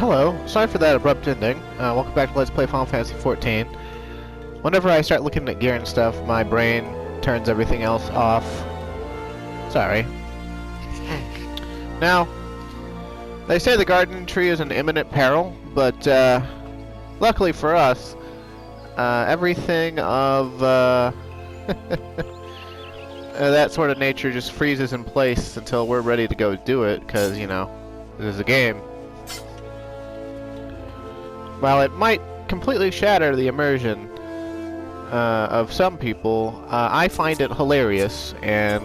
Hello, sorry for that abrupt ending. Welcome back to Let's Play Final Fantasy XIV. Whenever I start looking at gear and stuff, my brain turns everything else off. Sorry. Now, they say the garden tree is an imminent peril, but luckily for us, everything of that sort of nature just freezes in place until we're ready to go do it, because, you know, this is a game. While it might completely shatter the immersion of some people, I find it hilarious, and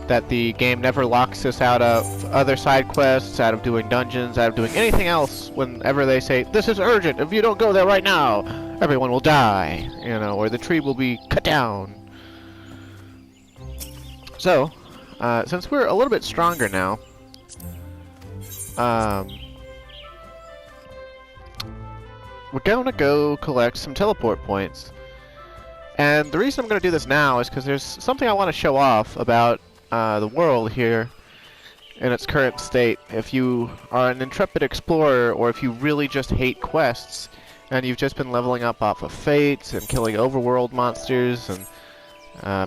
that the game never locks us out of other side quests, out of doing dungeons, out of doing anything else whenever they say, this is urgent, if you don't go there right now, everyone will die, you know, or the tree will be cut down. So, since we're a little bit stronger now, we're gonna go collect some teleport points. And the reason I'm gonna do this now is because there's something I want to show off about the world here in its current state. If you are an intrepid explorer, or if you really just hate quests, and you've just been leveling up off of fates and killing overworld monsters, and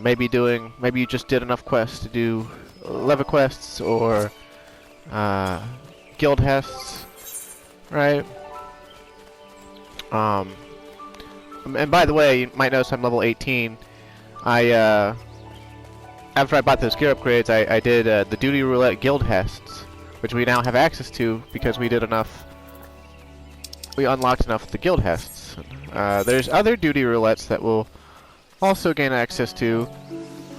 maybe you just did enough quests to do level quests or guild hests, right? And by the way, you might notice I'm level 18. After I bought those gear upgrades, I did the Duty Roulette guild hests, which we now have access to because we unlocked enough of the guild hests. There's other Duty Roulettes that we'll also gain access to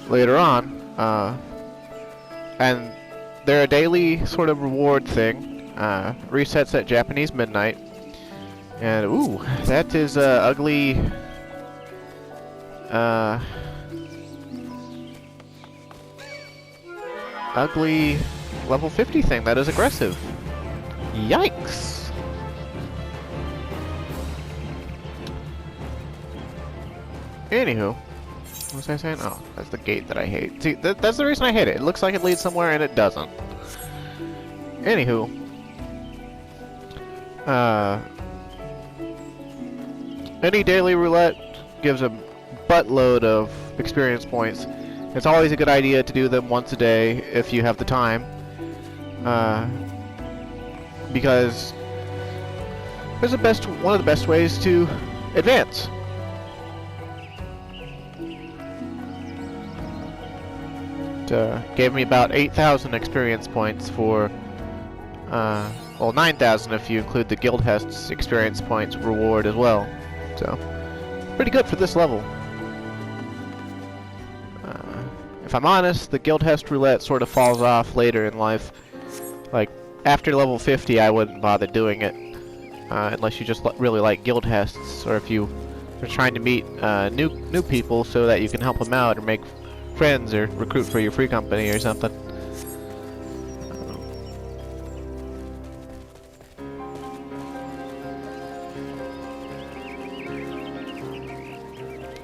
later on, and they're a daily sort of reward thing. Resets at Japanese midnight. And, ooh, that is ugly, ugly level 50 thing. That is aggressive. Yikes! Anywho, what was I saying? Oh, that's the gate that I hate. See, that's the reason I hate it. It looks like it leads somewhere and it doesn't. Anywho, any daily roulette gives a buttload of experience points. It's always a good idea to do them once a day if you have the time, because it's one of the best ways to advance. It gave me about 8,000 experience points for, well, 9,000 if you include the Guild Hest's experience points reward as well. So, pretty good for this level. If I'm honest, the Guild Hest Roulette sort of falls off later in life. Like, after level 50, I wouldn't bother doing it. Unless you just really like Guild Hests, or if you are trying to meet new people so that you can help them out, or make friends, or recruit for your free company or something.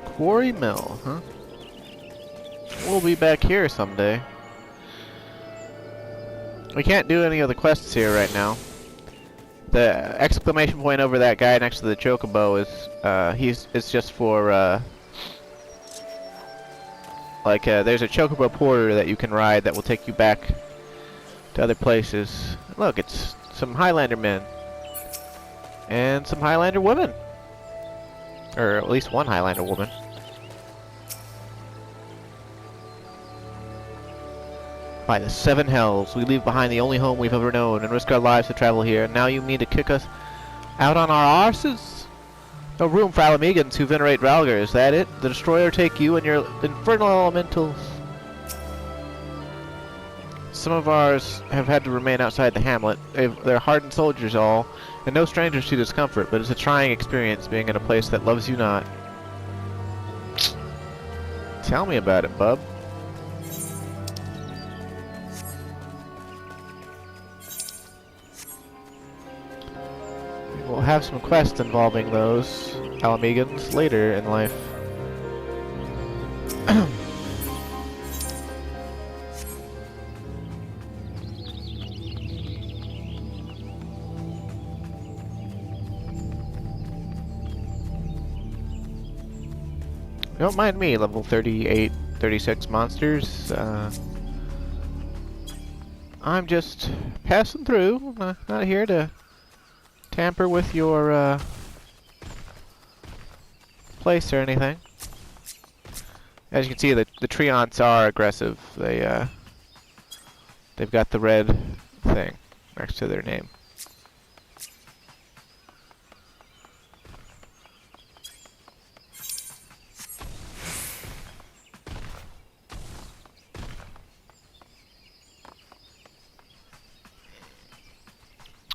Quarry Mill, huh? We'll be back here someday. We can't do any of the quests here right now. The exclamation point over that guy next to the chocobo is, it's just for, there's a chocobo porter that you can ride that will take you back to other places. Look, it's some Highlander men. And some Highlander women. Or at least one Highlander woman. By the seven hells, we leave behind the only home we've ever known and risk our lives to travel here. And now you mean to kick us out on our arses? No room for Alamegans who venerate Valgar, is that it? The Destroyer take you and your infernal elementals. Some of ours have had to remain outside the hamlet. They're hardened soldiers all, and no strangers to discomfort, but it's a trying experience being in a place that loves you not. Tell me about it, bub. We'll have some quests involving those Alamegans later in life. Don't mind me, level 38, 36 monsters. I'm just passing through. Not here to tamper with your place or anything. As you can see, the Treants are aggressive. They've got the red thing next to their name.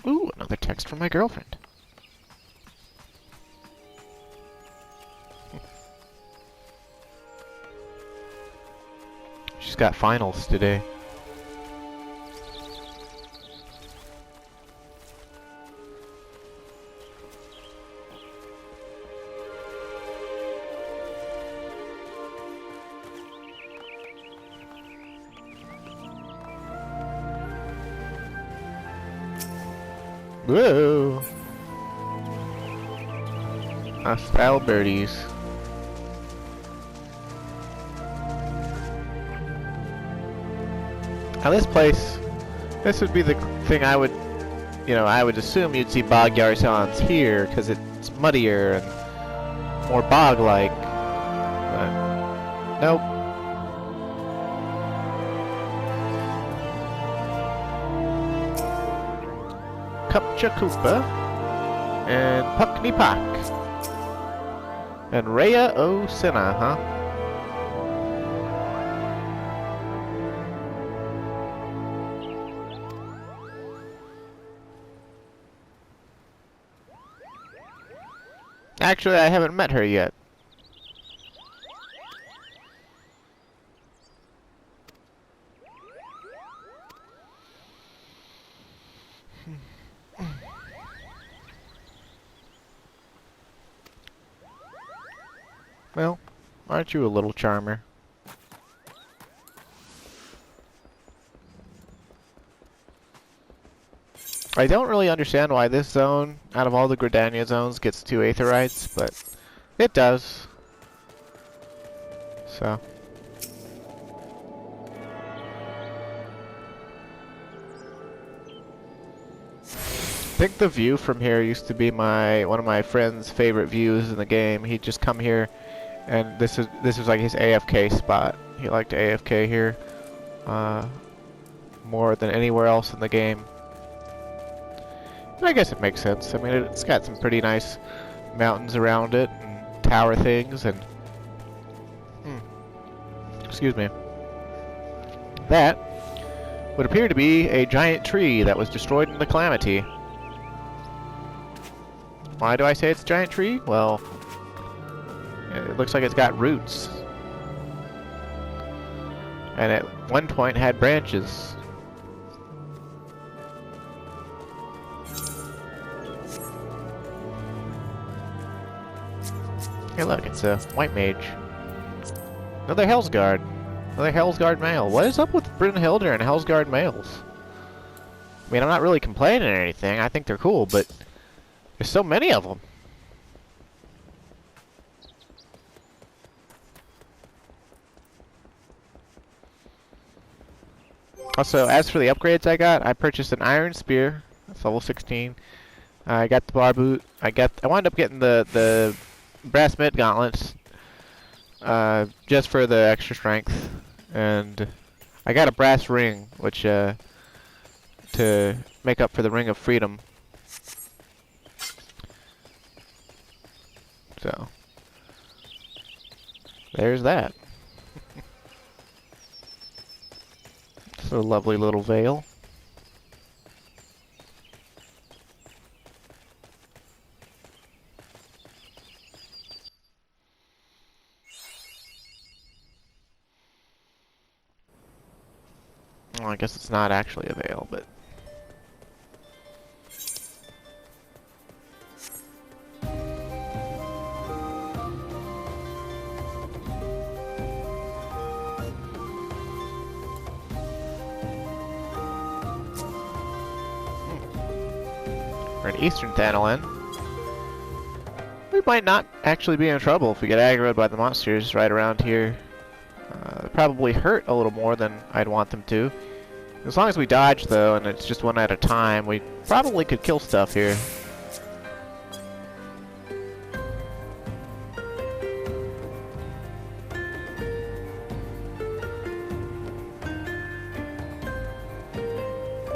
Ooh, another text from my girlfriend. She's got finals today. Whoa! Hostile birdies. Now this place, this would be the thing I would, I would assume you'd see bog Yarzons here, because it's muddier and more bog-like. But, nope. Kupcha and Puckney Puck and Rhea O. Sinna, huh? Actually, I haven't met her yet. Well, aren't you a little charmer? I don't really understand why this zone, out of all the Gridania zones, gets 2 Aetherites, but it does. So. I think the view from here used to be one of my friend's favorite views in the game. He'd just come here, and this was like his AFK spot. He liked to AFK here more than anywhere else in the game. And I guess it makes sense. I mean, it's got some pretty nice mountains around it and tower things, and excuse me. That would appear to be a giant tree that was destroyed in the Calamity. Why do I say it's a giant tree? Well, it looks like it's got roots. And at one point had branches. Hey look, it's a white mage. Another Hellsguard. Another Hellsguard male. What is up with Brynhildr and Hellsguard males? I mean, I'm not really complaining or anything. I think they're cool, but there's so many of them. Also, as for the upgrades I got, I purchased an Iron Spear. That's level 16. I got the Bar Boot. I wound up getting the Brass Mid Gauntlets just for the extra strength, and I got a Brass Ring, which to make up for the Ring of Freedom. So there's that. It's a lovely little veil. Well, I guess it's not actually a veil, but or an Eastern Thanalan. we might not actually be in trouble if we get aggroed by the monsters right around here. Probably hurt a little more than I'd want them to. As long as we dodge, though, and it's just one at a time, we probably could kill stuff here.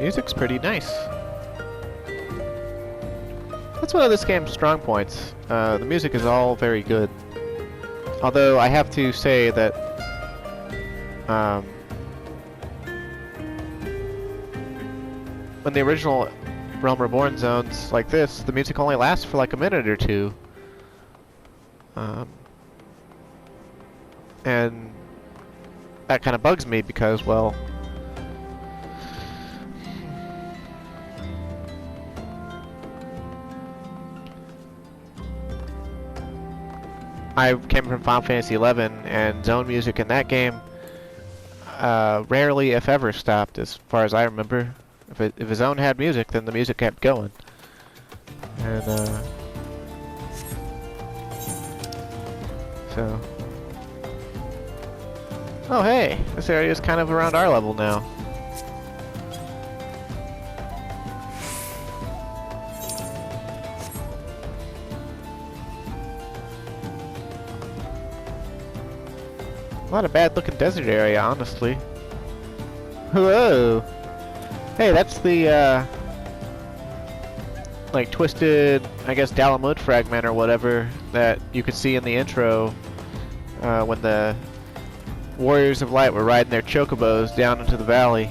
Music's pretty nice. That's one of this game's strong points. The music is all very good. Although I have to say that when the original Realm Reborn zones like this, the music only lasts for like a minute or two. And that kind of bugs me because, well, I came from Final Fantasy XI, and zone music in that game rarely, if ever, stopped, as far as I remember. If a zone had music, then the music kept going. And, so... Oh, hey! This area is kind of around our level now. A lot of bad-looking desert area, honestly. Whoa! Hey, that's the, like, twisted, I guess, Dalamud fragment or whatever that you could see in the intro when the Warriors of Light were riding their chocobos down into the valley.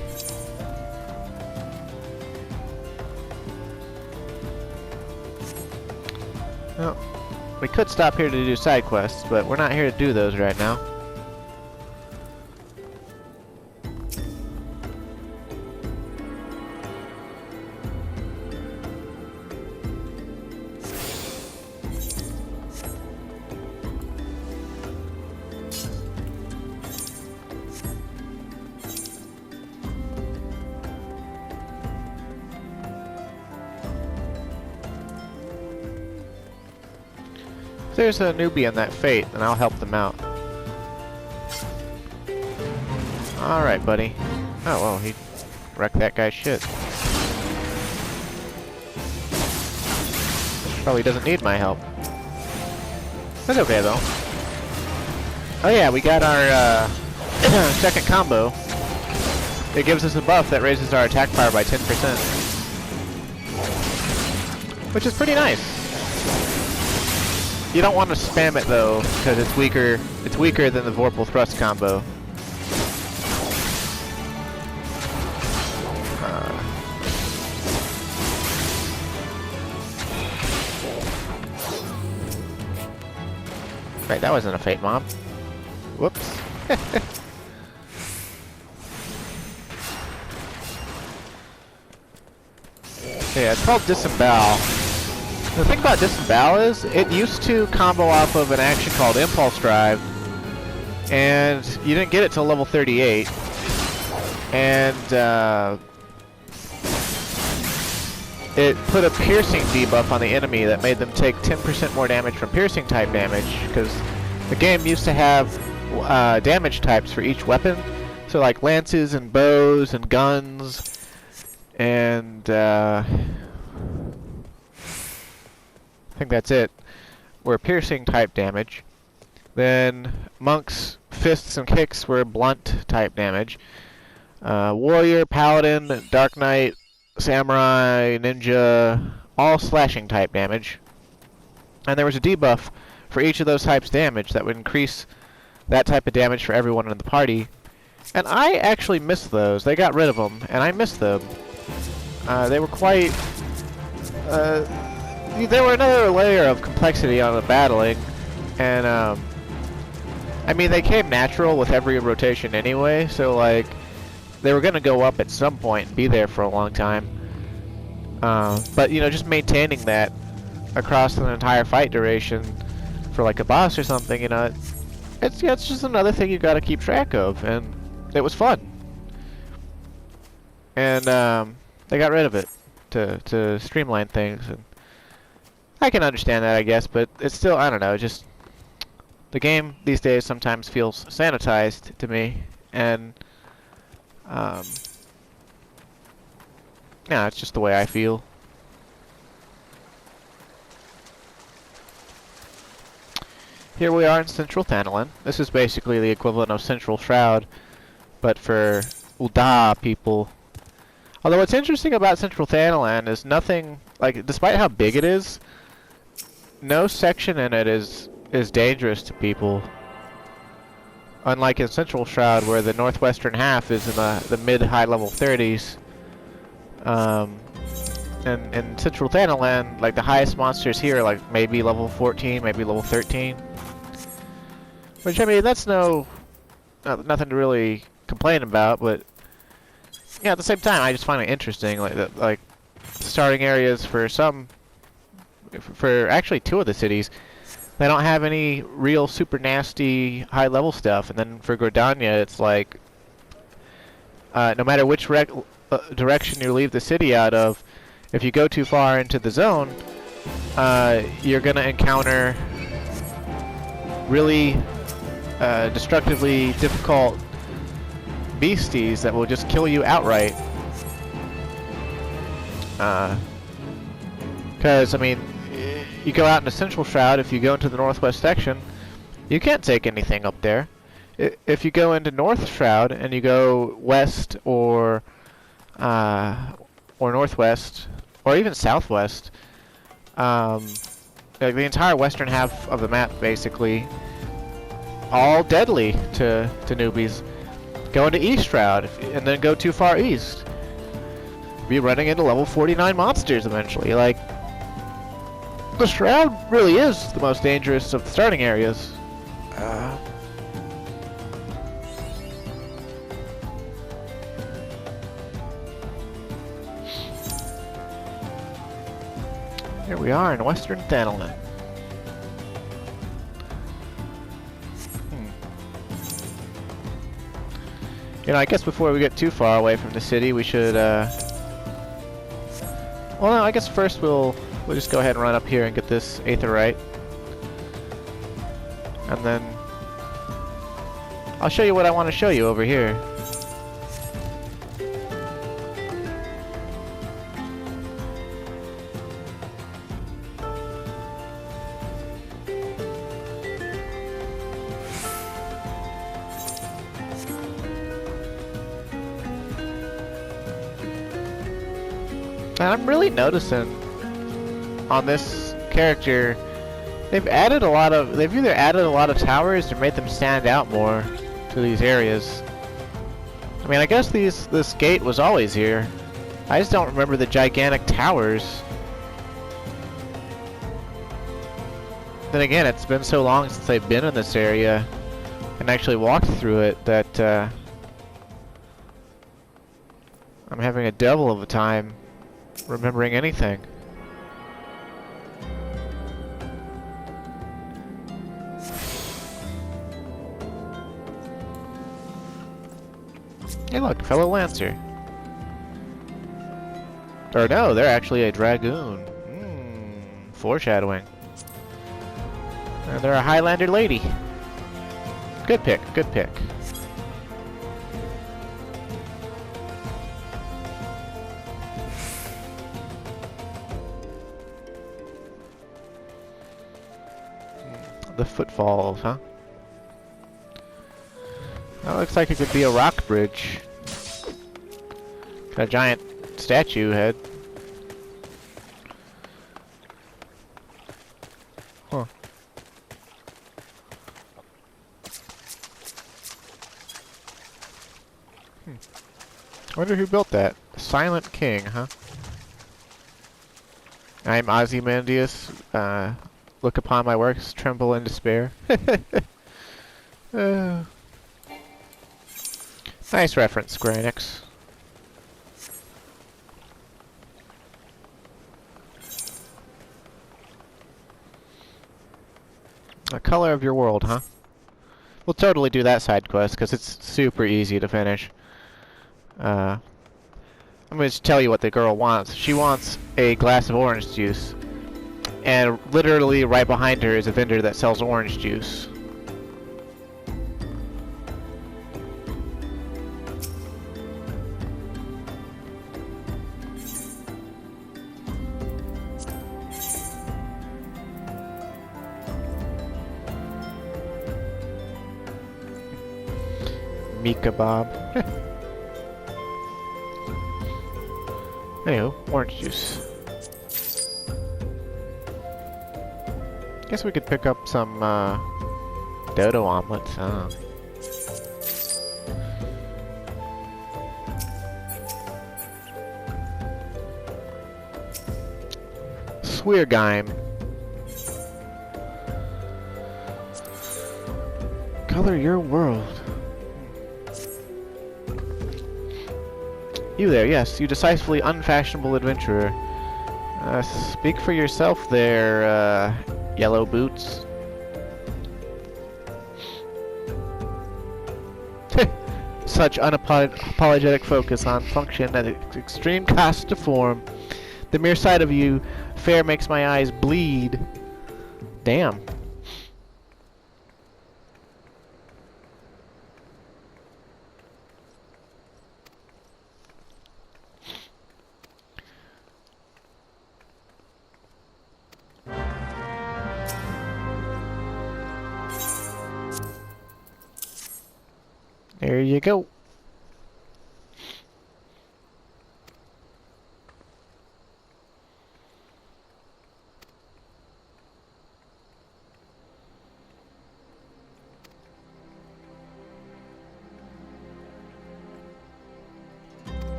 Well, we could stop here to do side quests, but we're not here to do those right now. There's a newbie in that fate, and I'll help them out. Alright, buddy. Oh, well, he wrecked that guy's shit. Probably doesn't need my help. That's okay, though. Oh yeah, we got our second combo. It gives us a buff that raises our attack power by 10%. Which is pretty nice. You don't want to spam it though, because it's weaker. It's weaker than the Vorpal Thrust combo. Right, that wasn't a fate mob. Whoops. Yeah, it's called Disembowel. The thing about Disembowel is, it used to combo off of an action called Impulse Drive, and you didn't get it till level 38. And it put a piercing debuff on the enemy that made them take 10% more damage from piercing type damage, because the game used to have damage types for each weapon. So like lances and bows and guns, and I think that's it, were piercing type damage. Then monks, fists, and kicks were blunt type damage. Warrior, paladin, dark knight, samurai, ninja, all slashing type damage. And there was a debuff for each of those types damage that would increase that type of damage for everyone in the party. And I actually missed those. They got rid of them, and I missed them. They were quite... they were another layer of complexity on the battling, and I mean, they came natural with every rotation anyway, so like they were gonna go up at some point and be there for a long time. But you know, just maintaining that across an entire fight duration for like a boss or something, you know, it's just another thing you got to keep track of, and it was fun. And they got rid of it to streamline things, and I can understand that, I guess, but it's still, I don't know, just the game these days sometimes feels sanitized to me, and yeah, it's just the way I feel. Here we are in Central Thanalan. This is basically the equivalent of Central Shroud, but for Ul'dah people. Although what's interesting about Central Thanalan is nothing, like, despite how big it is, no section in it is dangerous to people. Unlike in Central Shroud, where the northwestern half is in the mid-high level 30s. And in Central Thanalan, like, the highest monsters here are like maybe level 14, maybe level 13. Which, I mean, that's nothing to really complain about, but yeah, at the same time, I just find it interesting, like starting areas for actually 2 of the cities, they don't have any real super nasty high level stuff, and then for Gordania, it's like no matter which direction you leave the city out of, if you go too far into the zone, you're gonna encounter really destructively difficult beasties that will just kill you outright. Because, I mean, you go out into Central Shroud, if you go into the northwest section, you can't take anything up there. If you go into North Shroud and you go west or northwest, or even southwest, like the entire western half of the map, basically, all deadly to newbies. Go into East Shroud, and then go too far east. Be running into level 49 monsters eventually. Like, the Shroud really is the most dangerous of the starting areas. Here we are in Western Thanalan. You know, I guess before we get too far away from the city, we should, well, no, I guess first we'll just go ahead and run up here and get this Aetherite. And then I'll show you what I want to show you over here. And I'm really noticing on this character, they've either added a lot of towers or made them stand out more to these areas. I mean, I guess this gate was always here. I just don't remember the gigantic towers. Then again, it's been so long since I've been in this area and actually walked through it that I'm having a devil of a time remembering anything. Hey look, fellow Lancer. Or no, they're actually a Dragoon. Foreshadowing. And they're a Highlander lady. Good pick, good pick. The footfalls, huh? That looks like it could be a rock bridge. Got a giant statue head. Huh. I wonder who built that. Silent King, huh? I'm Ozymandias. Look upon my works, tremble in despair. Nice reference, Square Enix. The color of your world, huh? We'll totally do that side quest, because it's super easy to finish. I'm going to tell you what the girl wants. She wants a glass of orange juice. And literally right behind her is a vendor that sells orange juice. Mika Bob. Anywho, orange juice. Guess we could pick up some dodo omelets. Oh. Sweargime. Color your world. You there, yes, you decisively unfashionable adventurer. Speak for yourself there, yellow boots. Such unapologetic focus on function at its extreme cost to form. The mere sight of you fair makes my eyes bleed. Damn. There you go.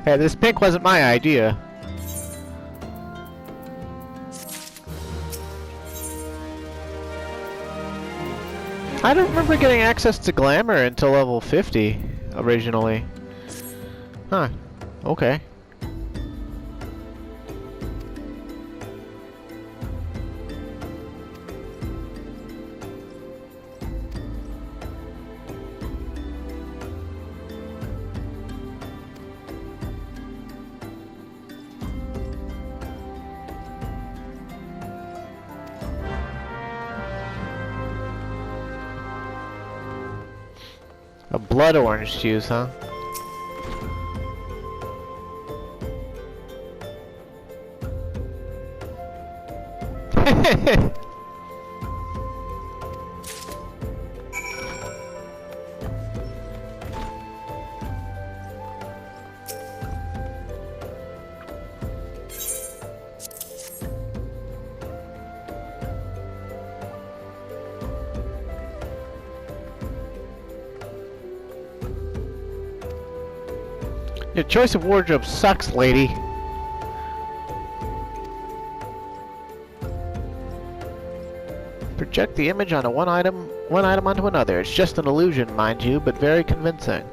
Hey, this pink wasn't my idea. I don't remember getting access to glamour until level 50 originally. Huh. Okay. A blood orange juice, huh? Your choice of wardrobe sucks, lady. Project the image onto one item onto another. It's just an illusion, mind you, but very convincing.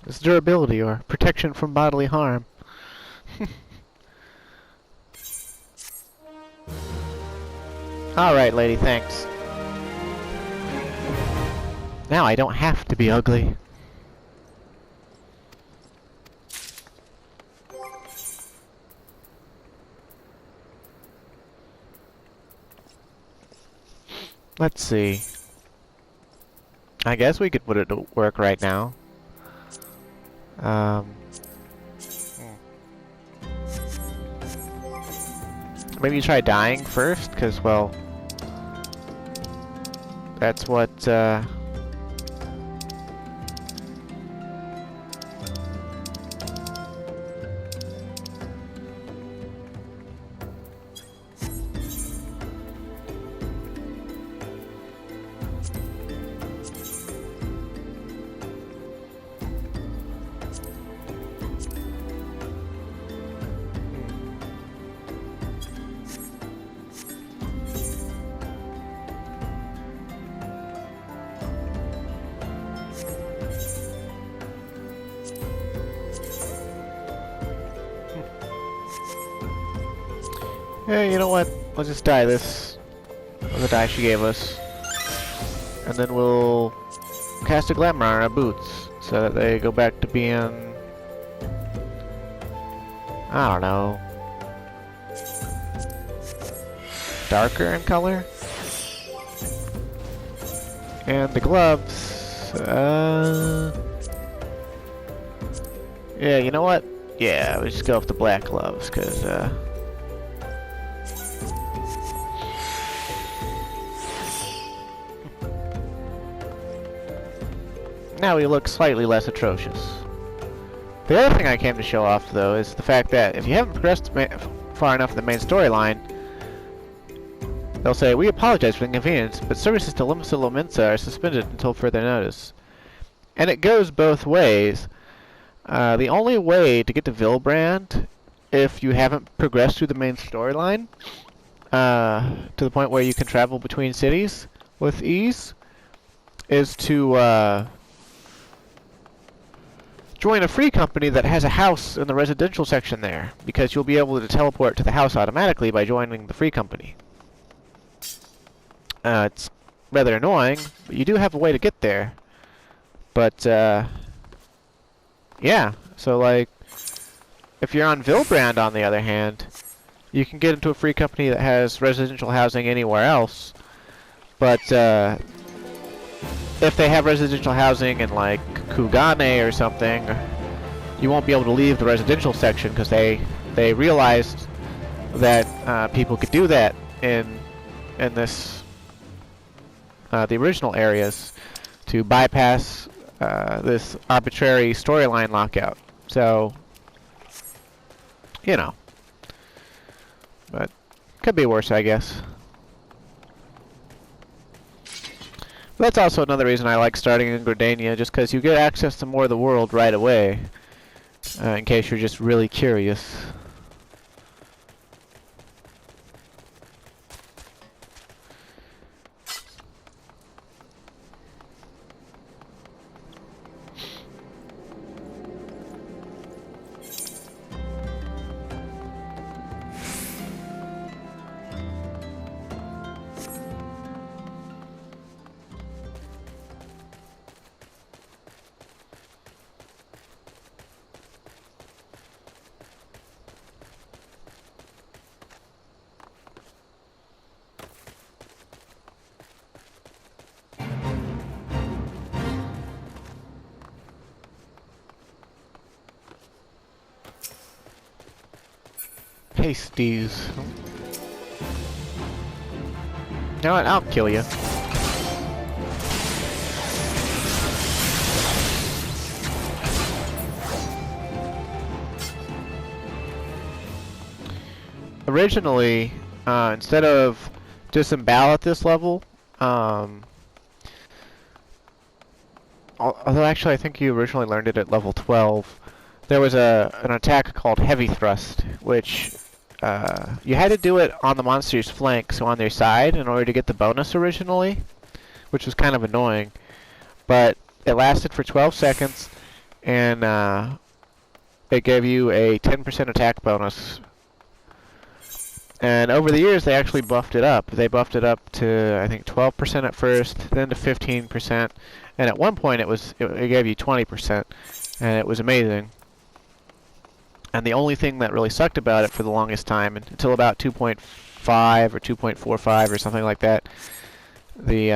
It's durability or protection from bodily harm. Alright, lady, thanks. Now I don't have to be ugly. Let's see. I guess we could put it to work right now. Maybe try dying first, because, well, that's what, hey, you know what? Let's just dye this the die she gave us. And then we'll cast a glamour on our boots so that they go back to being, I don't know, darker in color. And the gloves, yeah, you know what? Yeah, we just go with the black gloves, because, now we look slightly less atrocious. The other thing I came to show off, though, is the fact that if you haven't progressed far enough in the main storyline, they'll say, "We apologize for the inconvenience, but services to Limsa Lominsa are suspended until further notice." And it goes both ways. The only way to get to Vilbrand, if you haven't progressed through the main storyline, to the point where you can travel between cities with ease, is to join a free company that has a house in the residential section there, because you'll be able to teleport to the house automatically by joining the free company. It's rather annoying, but you do have a way to get there. But, yeah, so like, if you're on Vilbrand, on the other hand, you can get into a free company that has residential housing anywhere else, but, if they have residential housing in, like, Kugane or something, you won't be able to leave the residential section, because they realized that, people could do that in this, the original areas, to bypass this arbitrary storyline lockout. So, you know. But, could be worse, I guess. But that's also another reason I like starting in Gridania, just because you get access to more of the world right away, in case you're just really curious. Pasties. You know what? I'll kill you. Originally, instead of disembowel at this level, although actually I think you originally learned it at level 12, there was an attack called Heavy Thrust, which you had to do it on the monster's flank, so on their side, in order to get the bonus originally, which was kind of annoying. But it lasted for 12 seconds, and it gave you a 10% attack bonus. And over the years, they actually buffed it up. They buffed it up to, I think, 12% at first, then to 15%, and at one point it gave you 20%, and it was amazing. And the only thing that really sucked about it for the longest time, until about 2.5 or 2.45 or something like that, you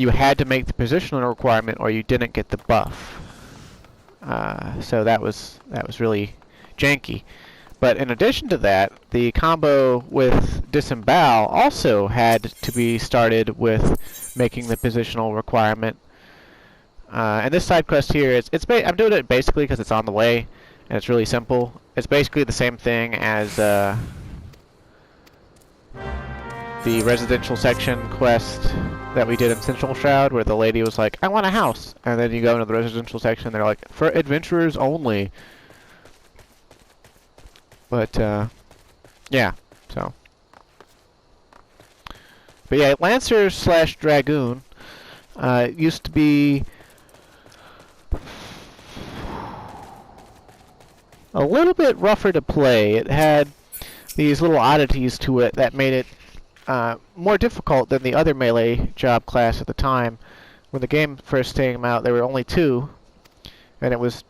had to make the positional requirement or you didn't get the buff. So that was really janky. But in addition to that, the combo with Disembowel also had to be started with making the positional requirement. And this side quest here, I'm doing it basically because it's on the way, and it's really simple. It's basically the same thing as the residential section quest that we did in Central Shroud, where the lady was like, "I want a house," and then you go into the residential section, and they're like, "For adventurers only." But yeah, so. But yeah, Lancer / Dragoon used to be a little bit rougher to play. It had these little oddities to it that made it more difficult than the other melee job class at the time. When the game first came out, there were only two, and it was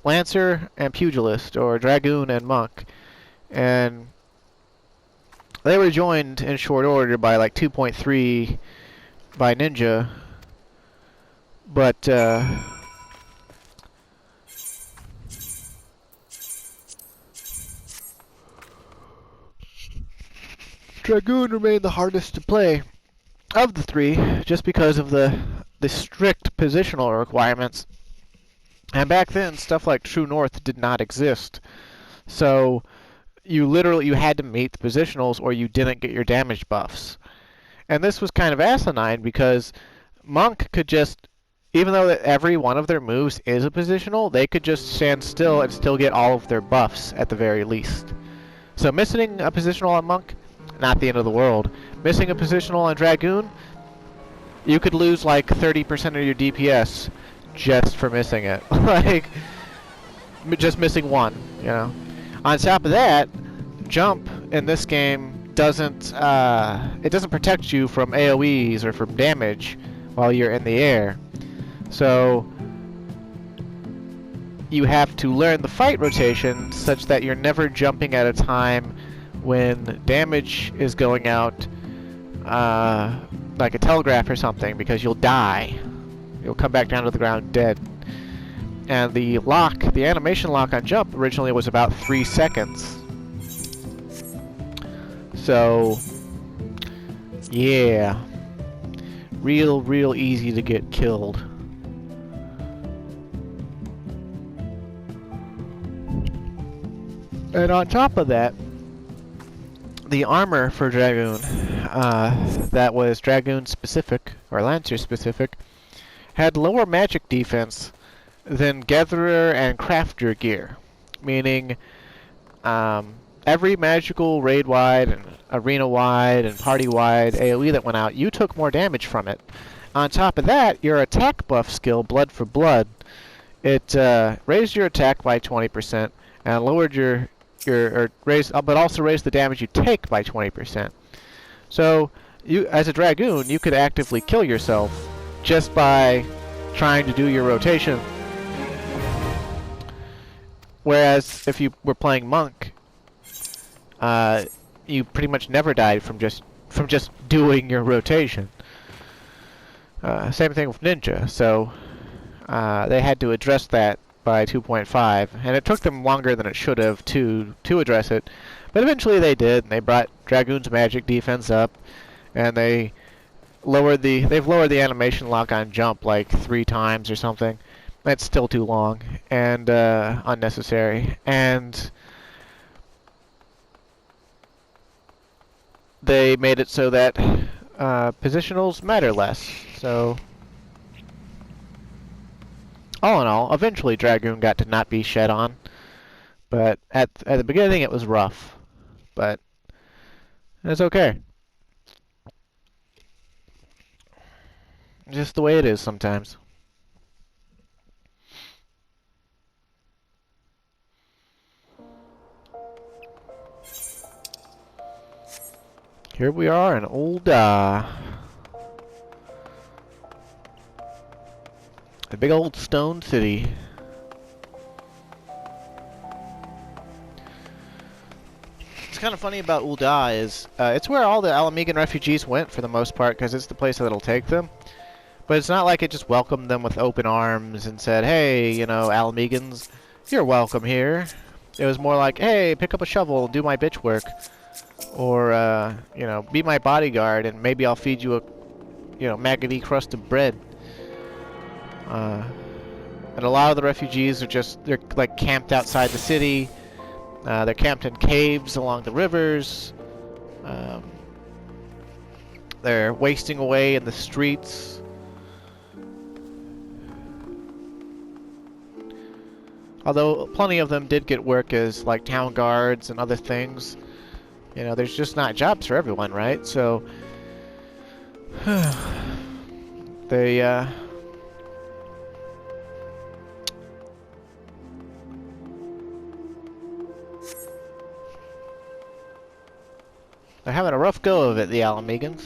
Lancer and Pugilist, or Dragoon and Monk, and they were joined in short order by like 2.3 by Ninja, but Dragoon remained the hardest to play of the three, just because of the strict positional requirements. And back then, stuff like True North did not exist. So you had to meet the positionals or you didn't get your damage buffs. And this was kind of asinine because Monk could just, even though every one of their moves is a positional, they could just stand still and still get all of their buffs at the very least. So missing a positional on Monk, not the end of the world. Missing a positional on Dragoon, you could lose like 30% of your DPS just for missing it. Like, just missing one, you know. On top of that, jump in this game doesn't protect you from AoEs or from damage while you're in the air. So you have to learn the fight rotation such that you're never jumping at a time when damage is going out, like a telegraph or something, because you'll die. You'll come back down to the ground dead. And the animation lock on jump originally was about 3 seconds. So, yeah. Real easy to get killed. And on top of that, the armor for Dragoon, that was Dragoon specific, or Lancer specific, had lower magic defense than Gatherer and Crafter gear. Meaning, every magical raid-wide, and arena-wide, and party-wide AoE that went out, you took more damage from it. On top of that, your attack buff skill, Blood for Blood, it raised your attack by 20% and lowered but also raised the damage you take by 20%. So, you, as a Dragoon, you could actively kill yourself just by trying to do your rotation. Whereas if you were playing Monk, you pretty much never died from just doing your rotation. Same thing with Ninja. So they had to address that by 2.5, and it took them longer than it should have to address it. But eventually they did, and they brought Dragoon's magic defense up, and they've lowered the animation lock on jump like 3 times or something. That's still too long and unnecessary. And they made it so that positionals matter less. So all in all, eventually Dragoon got to not be shed on. But at the beginning it was rough. But it's okay. Just the way it is sometimes. Here we are in old, a big old stone city. What's kind of funny about Ul'dah is it's where all the Alamegan refugees went for the most part, because it's the place that'll take them. But it's not like it just welcomed them with open arms and said, hey, you know, Alamegans, you're welcome here. It was more like, hey, pick up a shovel and do my bitch work. Or, you know, be my bodyguard and maybe I'll feed you a, you know, maggoty crust of bread. And a lot of the refugees are they're like camped outside the city. They're camped in caves along the rivers. They're wasting away in the streets. Although plenty of them did get work as like town guards and other things. You know, there's just not jobs for everyone, right? So they They're having a rough go of it, the Alamegans.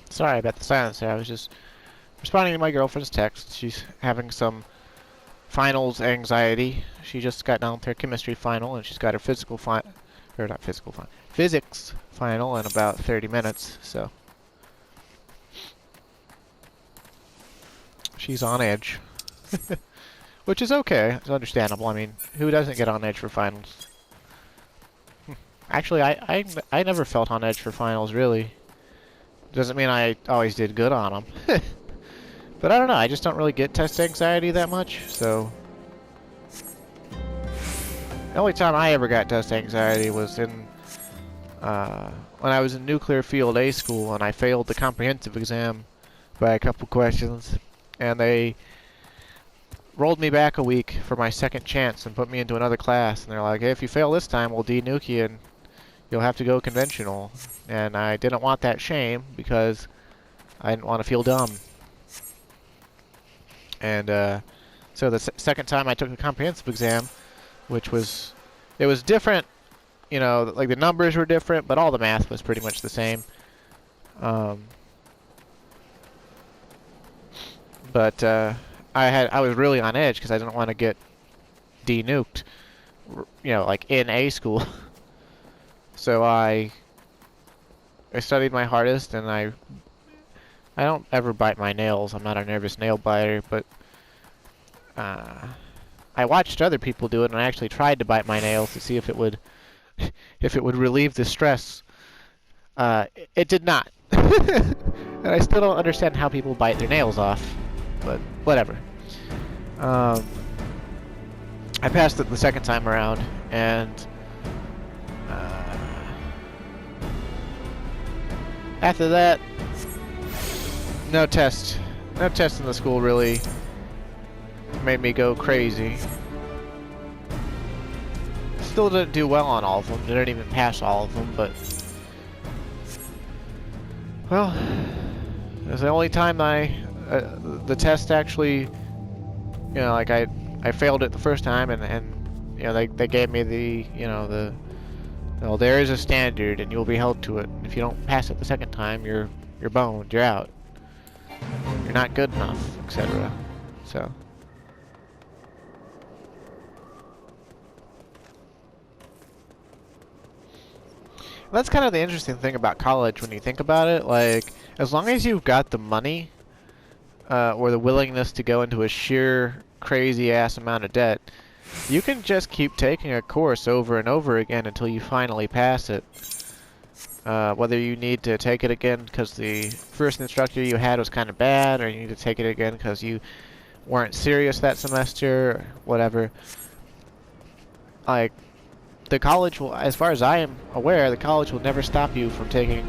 Sorry about the silence there. I was just responding to my girlfriend's text. She's having some finals anxiety. She just got done with her chemistry final, and she's got her physics final in about 30 minutes. So she's on edge, which is okay. It's understandable. I mean, who doesn't get on edge for finals? Actually, I never felt on edge for finals, really. Doesn't mean I always did good on them. But I don't know, I just don't really get test anxiety that much, so... The only time I ever got test anxiety was in... when I was in nuclear field A school and I failed the comprehensive exam by a couple questions. And they rolled me back a week for my second chance and put me into another class. And they're like, hey, if you fail this time, we'll de-nuke you and you'll have to go conventional. And I didn't want that shame because I didn't want to feel dumb. And so the second time I took the comprehensive exam, which was, it was different, you know, like the numbers were different, but all the math was pretty much the same. But I was really on edge because I didn't want to get de-nuked, you know, like in A school. So I studied my hardest, and I don't ever bite my nails. I'm not a nervous nail biter, but I watched other people do it, and I actually tried to bite my nails to see if it would relieve the stress. It did not. And I still don't understand how people bite their nails off, but whatever. I passed it the second time around, and after that, no test in the school really made me go crazy. Still didn't do well on all of them. Didn't even pass all of them, but well, it was the only time the test actually, you know, like I failed it the first time, and you know they gave me the, you know, well, there is a standard and you'll be held to it. If you don't pass it the second time, you're boned, you're out. You're not good enough, etc. So that's kind of the interesting thing about college when you think about it. Like, as long as you've got the money or the willingness to go into a sheer crazy ass amount of debt, you can just keep taking a course over and over again until you finally pass it. Whether you need to take it again because the first instructor you had was kind of bad, or you need to take it again because you weren't serious that semester, or whatever. Like, the college will, as far as I am aware, the college will never stop you from taking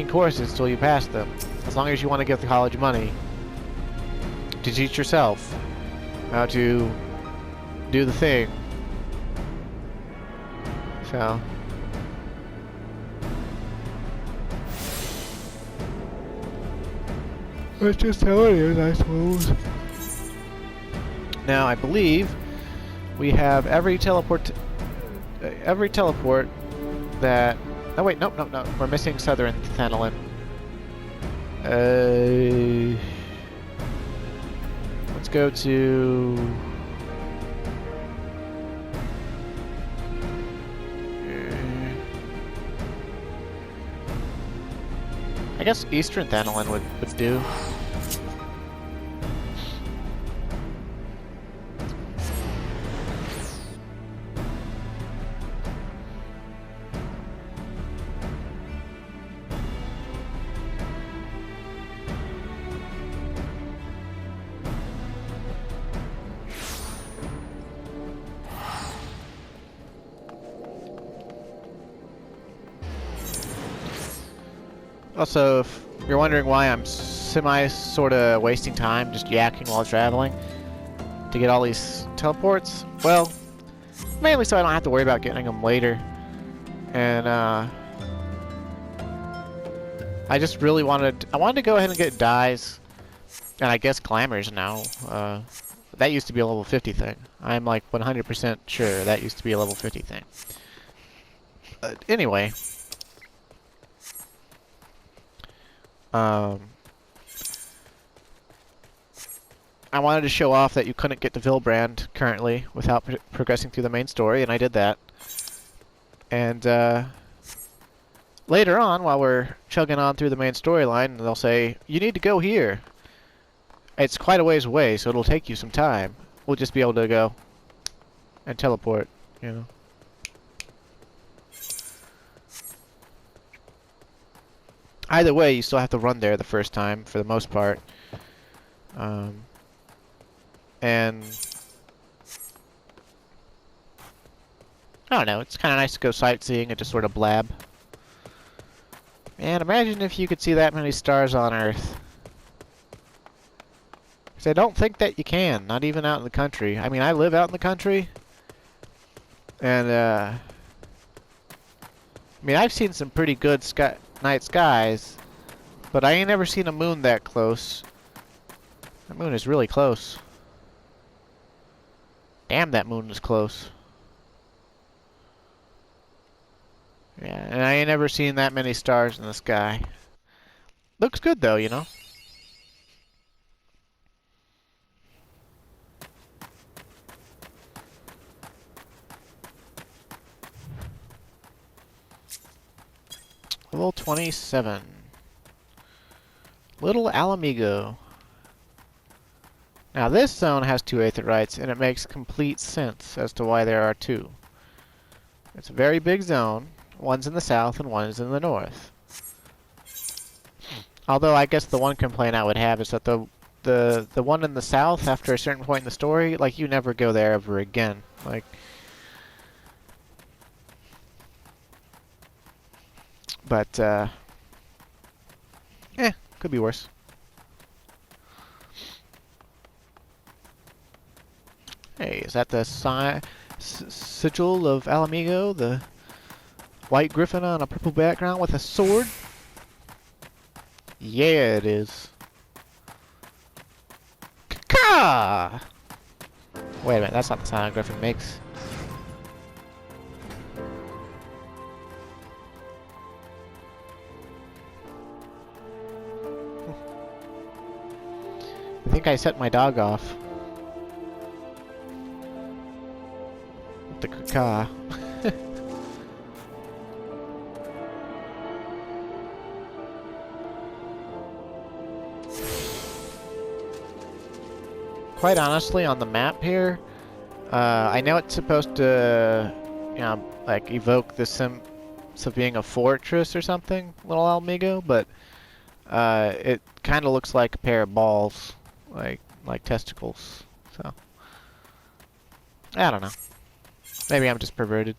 courses until you pass them. As long as you want to get the college money to teach yourself how to do the thing. So that's just how it is, I suppose. Now I believe we have every teleport that... Oh wait, nope. We're missing Southern Thanolin. Let's go to... I guess Eastern Thanalan would do. Also, if you're wondering why I'm sorta wasting time just yakking while traveling to get all these teleports, well, mainly so I don't have to worry about getting them later. And I just really wanted to go ahead and get dyes, and I guess glamours now. That used to be a level 50 thing. I'm like 100% sure that used to be a level 50 thing. Anyway. I wanted to show off that you couldn't get to Vilbrand currently without progressing through the main story, and I did that. And later on, while we're chugging on through the main storyline, they'll say, you need to go here. It's quite a ways away, so it'll take you some time. We'll just be able to go and teleport, you know. Either way, you still have to run there the first time, for the most part. And I don't know, it's kind of nice to go sightseeing and just sort of blab. And imagine if you could see that many stars on Earth. Because I don't think that you can, not even out in the country. I mean, I live out in the country. And, I mean, I've seen some pretty good night skies, but I ain't never seen a moon that close. That moon is really close. Damn, that moon is close. Yeah, and I ain't never seen that many stars in the sky. Looks good though, you know? Level 27. Little Alamigo. Now this zone has 2 aetherytes, and it makes complete sense as to why there are 2. It's a very big zone. One's in the south and one's in the north. Although I guess the one complaint I would have is that the one in the south, after a certain point in the story, like, you never go there ever again. Like, but could be worse. Hey, is that the sigil of Alamigo, the white griffin on a purple background with a sword? Yeah, it is. Ka! Wait a minute, that's not the sound a griffin makes. I think I set my dog off. The caw. Quite honestly, on the map here, I know it's supposed to, you know, like, evoke the sense of being a fortress or something, Little Alamigo, but it kind of looks like a pair of balls, like testicles. So I don't know. Maybe I'm just perverted.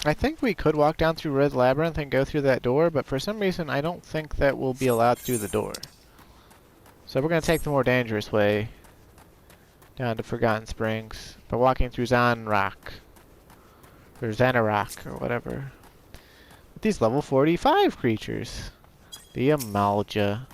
I think we could walk down through Red Labyrinth and go through that door, but for some reason I don't think that we'll be allowed through the door. So we're going to take the more dangerous way down to Forgotten Springs by walking through Zanrock. Or Xanarock, or whatever. With these level 45 creatures. The Amalja.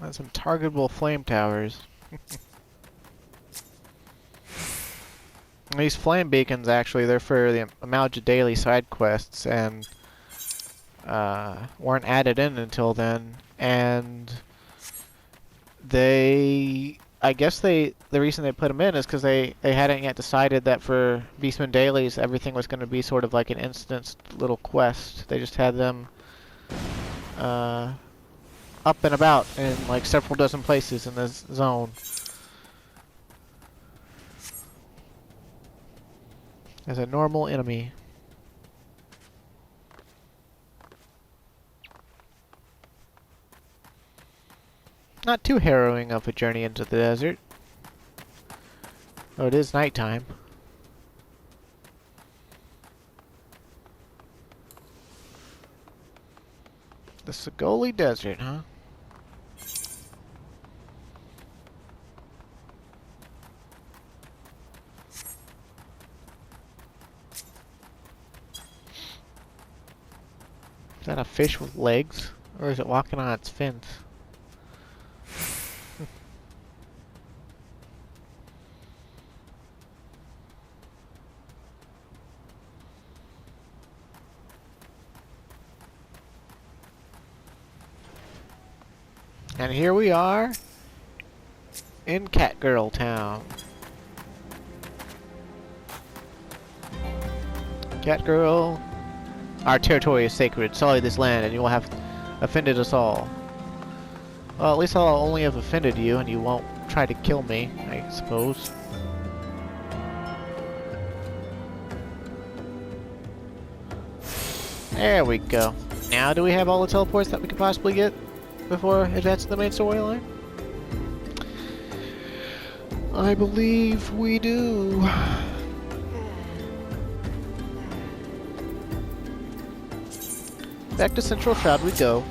And some targetable flame towers. These flame beacons, actually, they're for the Malms daily side quests, and weren't added in until then. And I guess the reason they put them in is because they hadn't yet decided that for Beastman dailies everything was going to be sort of like an instanced little quest. They just had them up and about in like several dozen places in this zone. As a normal enemy. Not too harrowing of a journey into the desert. Oh, it is nighttime. The Sagoli Desert, huh? Is that a fish with legs? Or is it walking on its fins? And here we are in Catgirl Town. Catgirl, our territory is sacred. Sully this land, and you will have offended us all. Well, at least I'll only have offended you, and you won't try to kill me, I suppose. There we go. Now do we have all the teleports that we could possibly get before advancing the main storyline? I believe we do. Back to Central Shroud we go.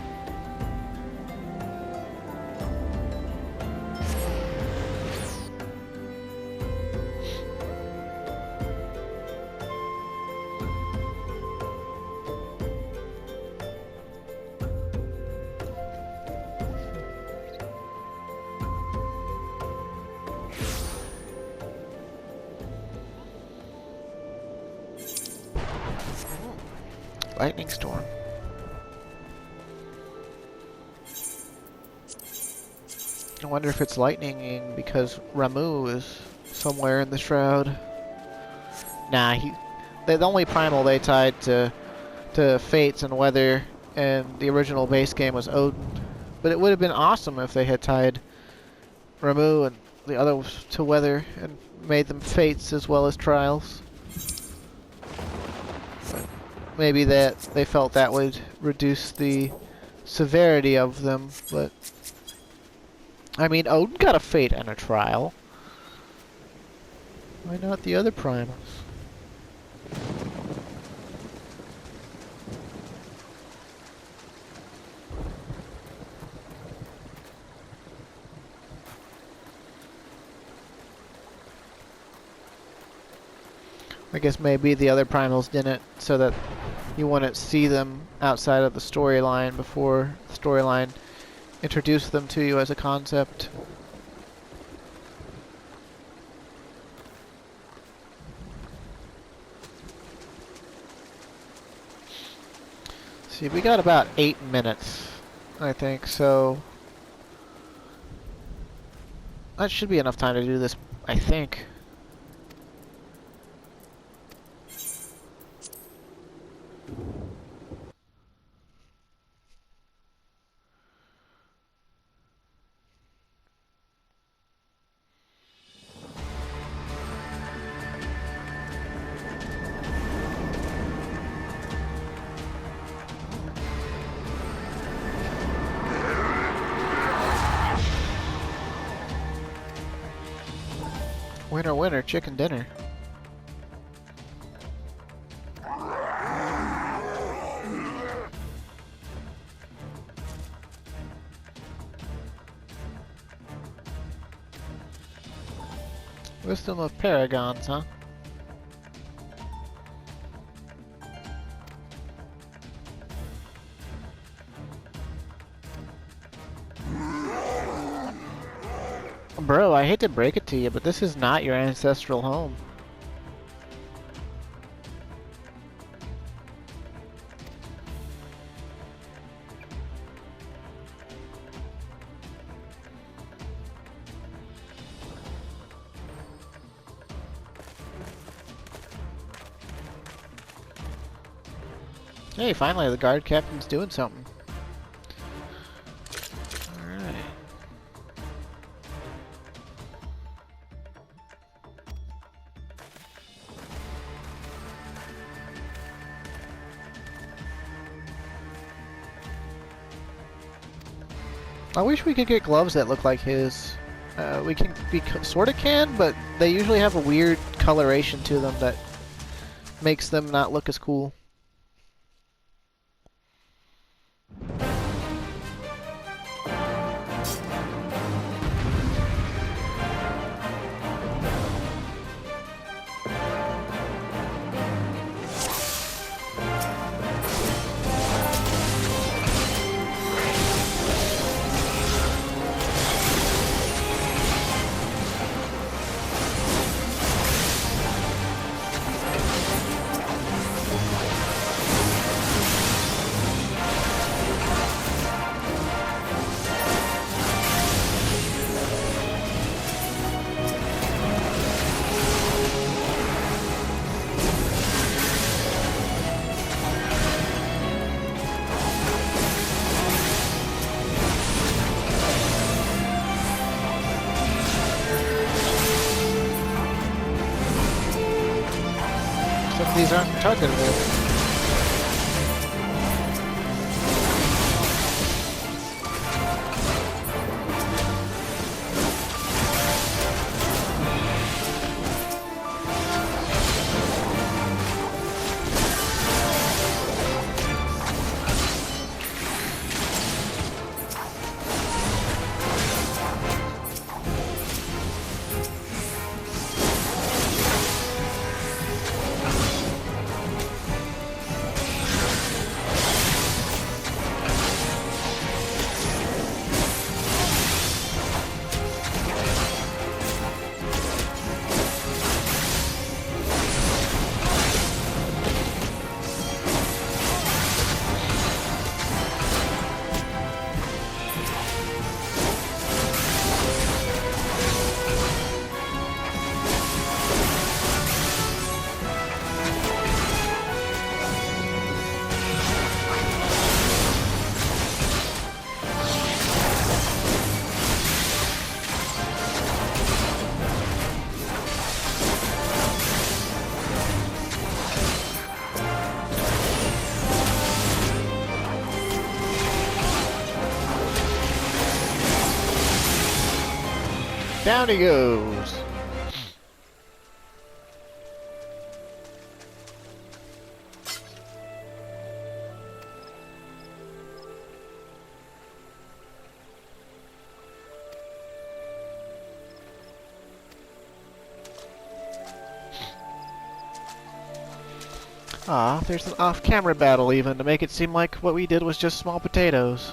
Lightning storm. I wonder if it's lightninging because Ramu is somewhere in the shroud. Nah, the only primal they tied to fates and weather in the original base game was Odin. But it would have been awesome if they had tied Ramu and the others to weather and made them fates as well as trials. But maybe that they felt that would reduce the severity of them, but I mean, Odin got a fate and a trial. Why not the other primals? I guess maybe the other primals didn't, so that you wouldn't see them outside of the storyline before the storyline introduced them to you as a concept. See, we got about 8 minutes, I think, so that should be enough time to do this, I think. Winner, winner, chicken dinner. Wisdom of Paragons, huh? Bro, I hate to break it to you, but this is not your ancestral home. Hey, finally the guard captain's doing something. Alright. I wish we could get gloves that look like his. We sorta can, but they usually have a weird coloration to them that makes them not look as cool. These aren't targetable. Down he goes. Ah, there's an off-camera battle even to make it seem like what we did was just small potatoes.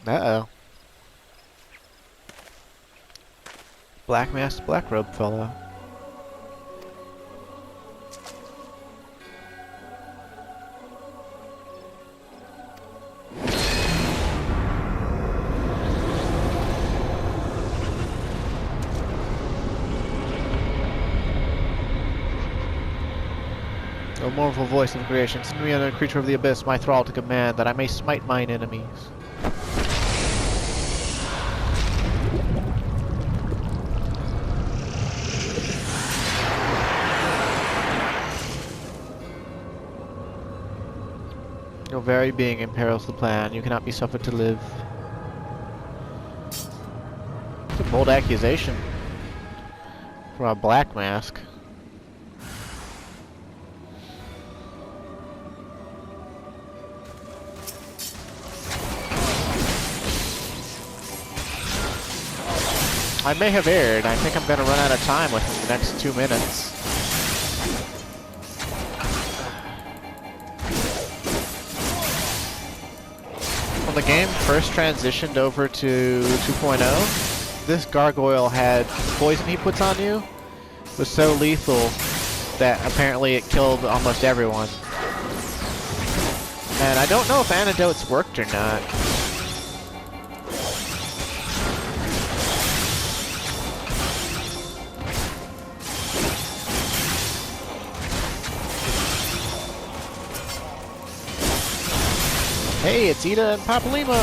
Uh-oh. Black masked black robe fellow. O mournful voice of creation, send me a creature of the abyss, my thrall to command, that I may smite mine enemies. Your very being imperils the plan. You cannot be suffered to live. It's a bold accusation for a black mask. I may have erred. I think I'm going to run out of time within the next 2 minutes. the game first transitioned over to 2.0, this gargoyle had the poison he puts on you was so lethal that apparently it killed almost everyone. And I don't know if antidotes worked or not. Hey, it's Ida and Papalimos!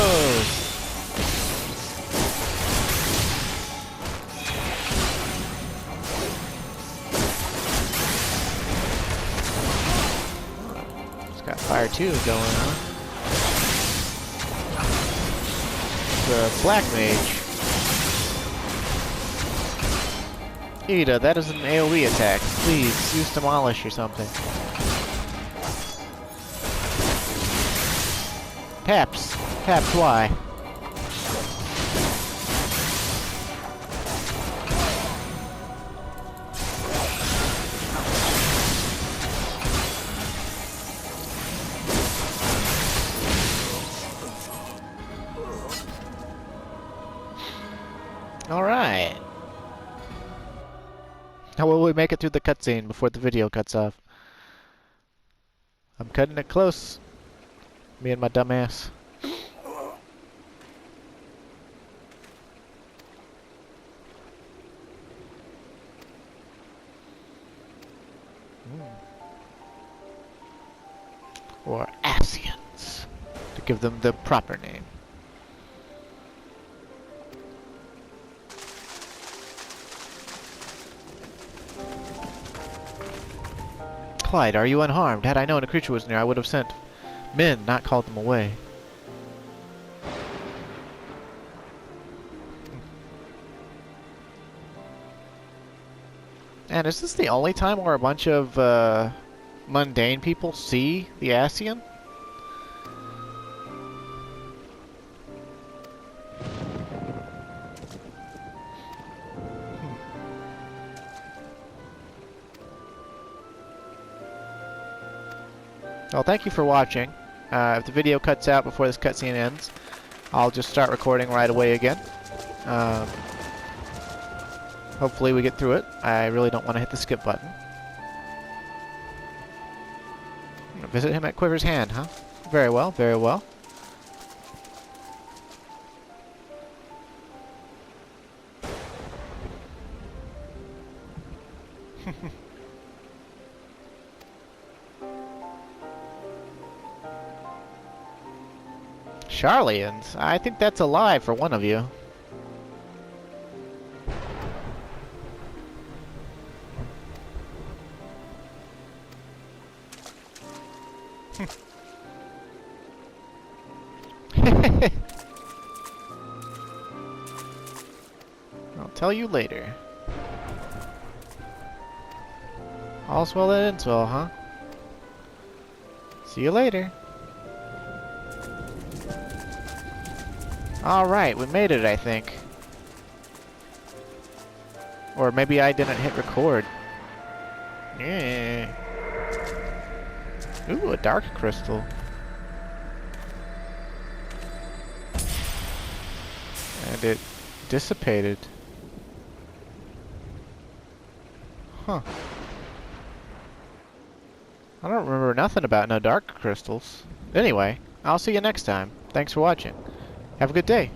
It's got fire 2 going on. The black mage. Ida, that is an AoE attack. Please, use Demolish or something. Taps. Taps, why? Alright. How will we make it through the cutscene before the video cuts off? I'm cutting it close. Me and my dumb ass. Or Asians, to give them the proper name. Clyde, are you unharmed? Had I known a creature was near, I would have sent men, not called them away. And is this the only time where a bunch of mundane people see the Asian? Well, thank you for watching. If the video cuts out before this cutscene ends, I'll just start recording right away again. Hopefully we get through it. I really don't want to hit the skip button. Visit him at Quiver's Hand, huh? Very well, very well. Charlians? I think that's a lie for one of you. I'll tell you later. All's well that ends well, huh? See you later. Alright, we made it, I think. Or maybe I didn't hit record. Yeah. Ooh, a dark crystal. And it dissipated. Huh. I don't remember nothing about no dark crystals. Anyway, I'll see you next time. Thanks for watching. Have a good day.